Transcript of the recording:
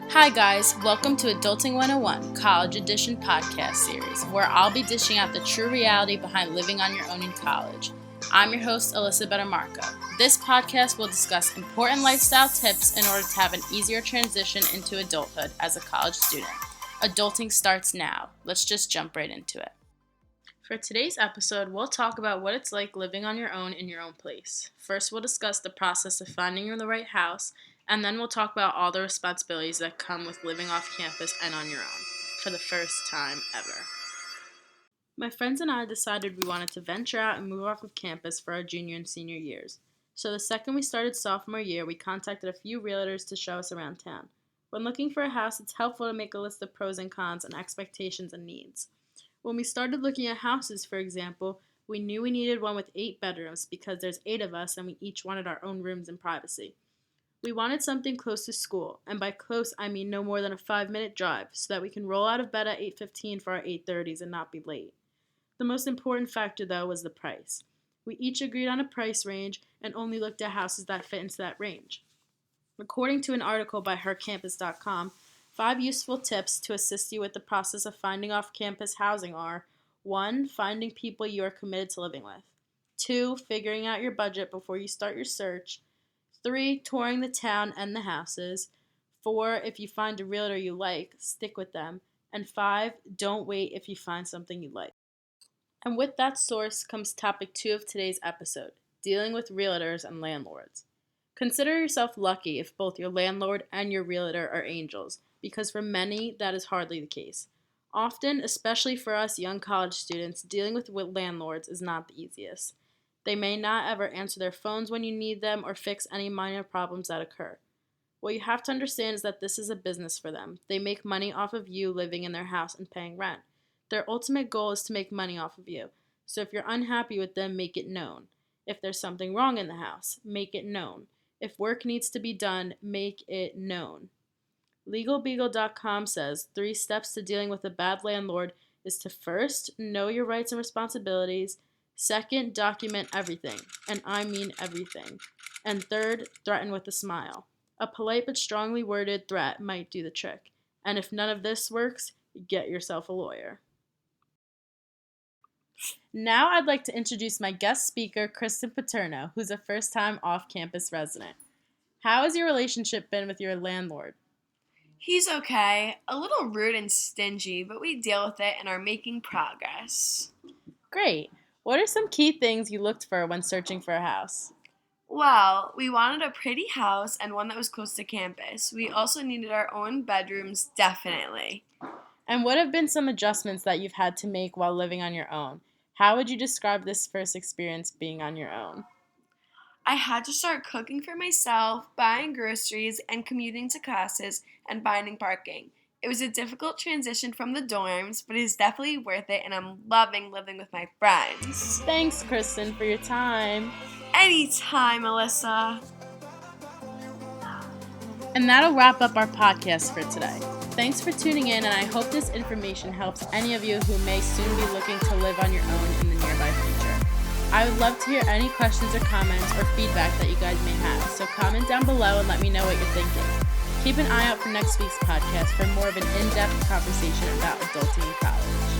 Hi guys, welcome to Adulting 101, College Edition podcast series, where I'll be dishing out the true reality behind living on your own in college. I'm your host, Alyssa Bettamarco. This podcast will discuss important lifestyle tips in order to have an easier transition into adulthood as a college student. Adulting starts now. Let's just jump right into it. For today's episode, we'll talk about what it's like living on your own in your own place. First, we'll discuss the process of finding the right house, and then we'll talk about all the responsibilities that come with living off campus and on your own, for the first time ever. My friends and I decided we wanted to venture out and move off of campus for our junior and senior years. So the second we started sophomore year, we contacted a few realtors to show us around town. When looking for a house, it's helpful to make a list of pros and cons and expectations and needs. When we started looking at houses, for example, we knew we needed one with 8 bedrooms because there's 8 of us and we each wanted our own rooms and privacy. We wanted something close to school, and by close I mean no more than a 5-minute drive, so that we can roll out of bed at 8:15 for our 8:30s and not be late. The most important factor, though, was the price. We each agreed on a price range and only looked at houses that fit into that range. According to an article by hercampus.com, 5 useful tips to assist you with the process of finding off-campus housing are: 1. Finding people you are committed to living with. 2. Figuring out your budget before you start your search. 3. Touring the town and the houses. 4. If you find a realtor you like, stick with them. And 5. Don't wait if you find something you like. And with that source comes topic 2 of today's episode, dealing with realtors and landlords. Consider yourself lucky if both your landlord and your realtor are angels, because for many, that is hardly the case. Often, especially for us young college students, dealing with landlords is not the easiest. They may not ever answer their phones when you need them or fix any minor problems that occur. What you have to understand is that this is a business for them. They make money off of you living in their house and paying rent. Their ultimate goal is to make money off of you. So if you're unhappy with them, make it known. If there's something wrong in the house, make it known. If work needs to be done, make it known. LegalBeagle.com says 3 steps to dealing with a bad landlord is to first, know your rights and responsibilities. Second, document everything, and I mean everything. And third, threaten with a smile. A polite but strongly worded threat might do the trick. And if none of this works, get yourself a lawyer. Now I'd like to introduce my guest speaker, Kristen Paterno, who's a first-time off-campus resident. How has your relationship been with your landlord? He's okay, a little rude and stingy, but we deal with it and are making progress. Great. What are some key things you looked for when searching for a house? Well, we wanted a pretty house and one that was close to campus. We also needed our own bedrooms, definitely. And what have been some adjustments that you've had to make while living on your own? How would you describe this first experience being on your own? I had to start cooking for myself, buying groceries, and commuting to classes and finding parking. It was a difficult transition from the dorms, but it's definitely worth it, and I'm loving living with my friends. Thanks, Kristen, for your time. Anytime, Alyssa. And that'll wrap up our podcast for today. Thanks for tuning in, and I hope this information helps any of you who may soon be looking to live on your own in the nearby future. I would love to hear any questions or comments or feedback that you guys may have, so comment down below and let me know what you're thinking. Keep an eye out for next week's podcast for more of an in-depth conversation about adulting in college.